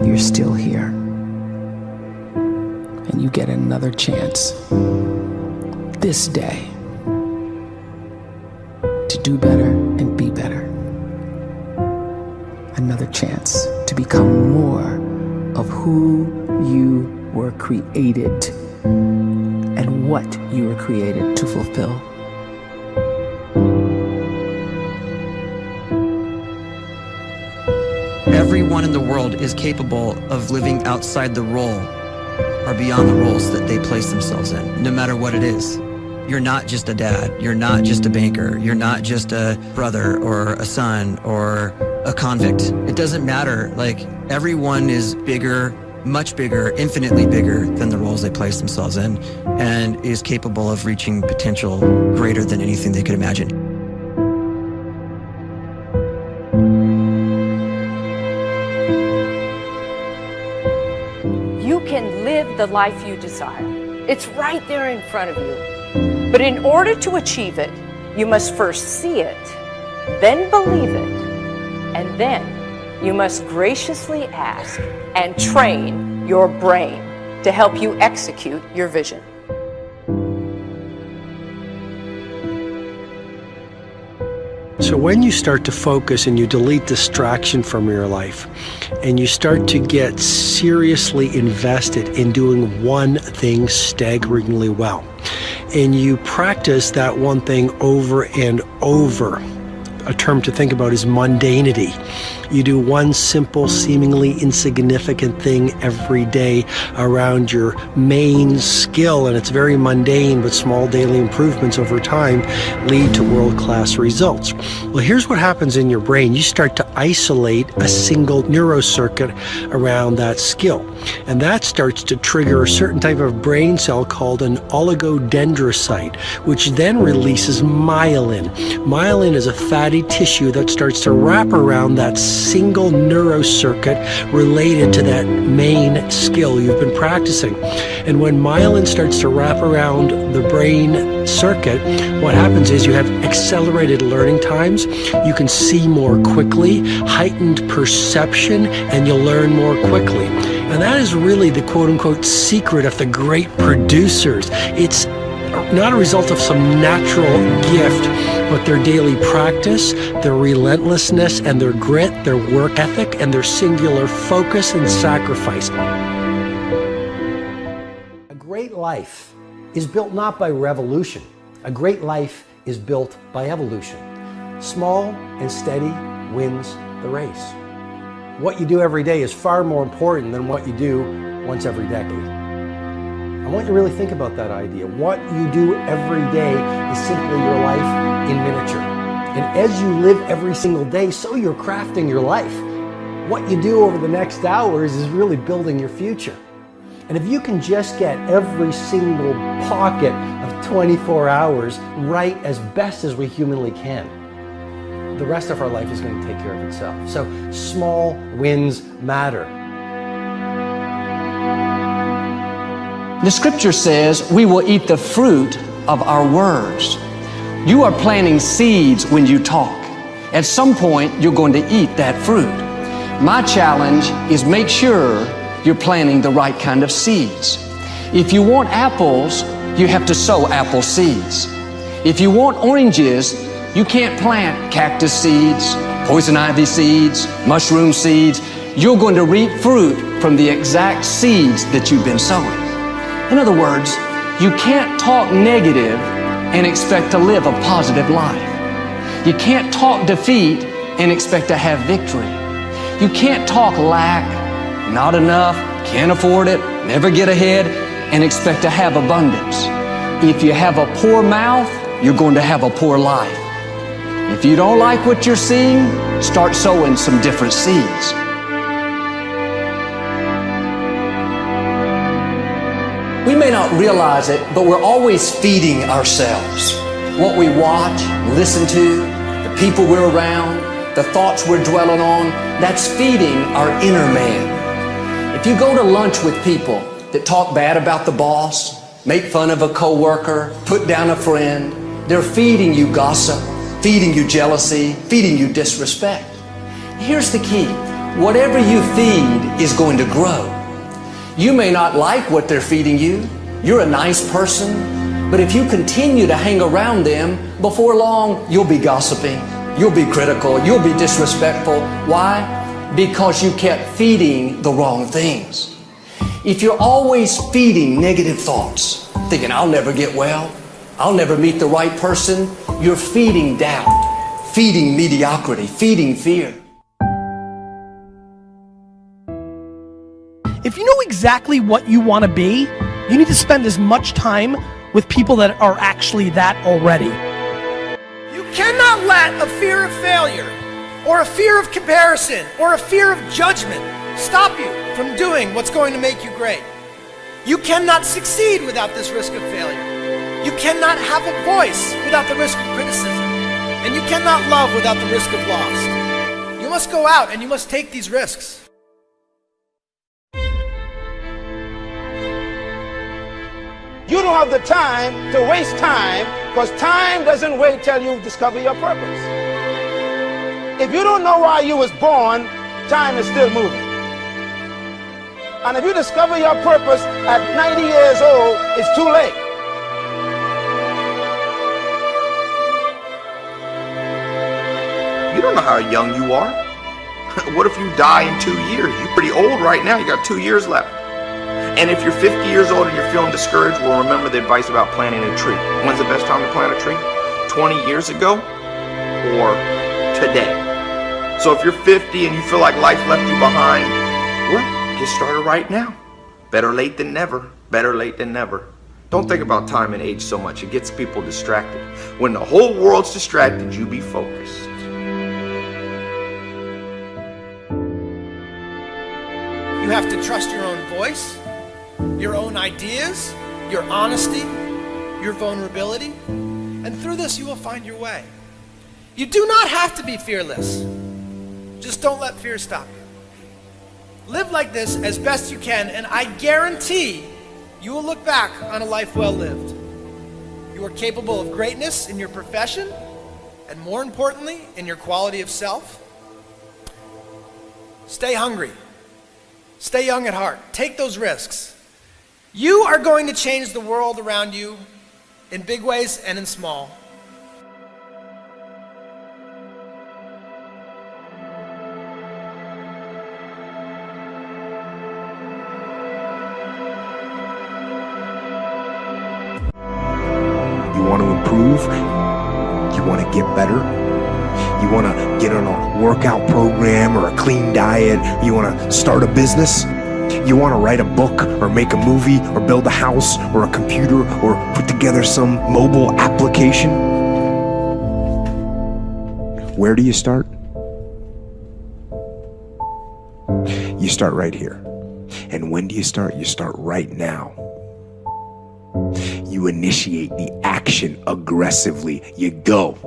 you're still here. And you get another chance this day to do better and be better. Another chance to become more of who you were created and what you were created to fulfill. Everyone in the world is capable of living outside the role or beyond the roles that they place themselves in, no matter what it is. You're not just a dad, you're not just a banker, you're not just a brother or a son or a convict. It doesn't matter. Like, everyone is bigger, much bigger, infinitely bigger than the roles they place themselves in, and is capable of reaching potential greater than anything they could imagine. You can live the life you desire. It's right there in front of you. But in order to achieve it, you must first see it, then believe it, and then you must graciously ask and train your brain to help you execute your vision. So when you start to focus and you delete distraction from your life, and you start to get seriously invested in doing one thing staggeringly well, and you practice that one thing over and over, a term to think about is mundanity. You do one simple, seemingly insignificant thing every day around your main skill, and it's very mundane, but small daily improvements over time lead to world-class results. Well, here's what happens in your brain. You start to isolate a single neurocircuit around that skill, and that starts to trigger a certain type of brain cell called an oligodendrocyte, which then releases myelin. Myelin is a fatty tissue that starts to wrap around that single neurocircuit related to that main skill you've been practicing. And when myelin starts to wrap around the brain circuit, what happens is you have accelerated learning times, you can see more quickly, heightened perception, and you'll learn more quickly. And that is really the quote-unquote secret of the great producers. It's not a result of some natural gift, but their daily practice, their relentlessness and their grit, their work ethic, and their singular focus and sacrifice. A great life is built not by revolution. A great life is built by evolution. Small and steady wins the race. What you do every day is far more important than what you do once every decade. I want you to really think about that idea. What you do every day is simply your life in miniature. And as you live every single day, so you're crafting your life. What you do over the next hours is really building your future. And if you can just get every single pocket of 24 hours right as best as we humanly can, the rest of our life is going to take care of itself. So small wins matter. The scripture says we will eat the fruit of our words. You are planting seeds when you talk. At some point, you're going to eat that fruit. My challenge is make sure you're planting the right kind of seeds. If you want apples, you have to sow apple seeds. If you want oranges, you can't plant cactus seeds, poison ivy seeds, mushroom seeds. You're going to reap fruit from the exact seeds that you've been sowing. In other words, you can't talk negative and expect to live a positive life. You can't talk defeat and expect to have victory. You can't talk lack, not enough, can't afford it, never get ahead, and expect to have abundance. If you have a poor mouth, you're going to have a poor life. If you don't like what you're seeing, start sowing some different seeds. We may not realize it, but we're always feeding ourselves. What we watch, listen to, the people we're around, the thoughts we're dwelling on, that's feeding our inner man. If you go to lunch with people that talk bad about the boss, make fun of a coworker, put down a friend, they're feeding you gossip, feeding you jealousy, feeding you disrespect. Here's the key. Whatever you feed is going to grow. You may not like what they're feeding you. You're a nice person, but if you continue to hang around them, before long, you'll be gossiping. You'll be critical. You'll be disrespectful. Why? Because you kept feeding the wrong things. If you're always feeding negative thoughts, thinking, I'll never get well, I'll never meet the right person, you're feeding doubt, feeding mediocrity, feeding fear. If you know exactly what you want to be, you need to spend as much time with people that are actually that already. You cannot let a fear of failure, or a fear of comparison, or a fear of judgment stop you from doing what's going to make you great. You cannot succeed without this risk of failure. You cannot have a voice without the risk of criticism. And you cannot love without the risk of loss. You must go out and you must take these risks. You don't have the time to waste time, because time doesn't wait till you discover your purpose. If you don't know why you was born, time is still moving. And if you discover your purpose at 90 years old, it's too late. You don't know how young you are. What if you die in 2 years? You're pretty old right now. You got 2 years left. And if you're 50 years old and you're feeling discouraged, well, remember the advice about planting a tree. When's the best time to plant a tree? 20 years ago or today? So if you're 50 and you feel like life left you behind, well, get started right now. Better late than never. Better late than never. Don't think about time and age so much. It gets people distracted. When the whole world's distracted, you be focused. You have to trust your own voice, your own ideas, your honesty, your vulnerability, and through this you will find your way. You do not have to be fearless. Just don't let fear stop you. Live like this as best you can, and I guarantee you will look back on a life well lived. You are capable of greatness in your profession, and more importantly, in your quality of self. Stay hungry. Stay young at heart. Take those risks. You are going to change the world around you in big ways and in small. You want to improve? You want to get better? You want to get on a workout program or a clean diet? You want to start a business? You want to write a book or make a movie or build a house or a computer or put together some mobile application? Where do you start? You start right here. And when do you start? You start right now. You initiate the action aggressively. You go.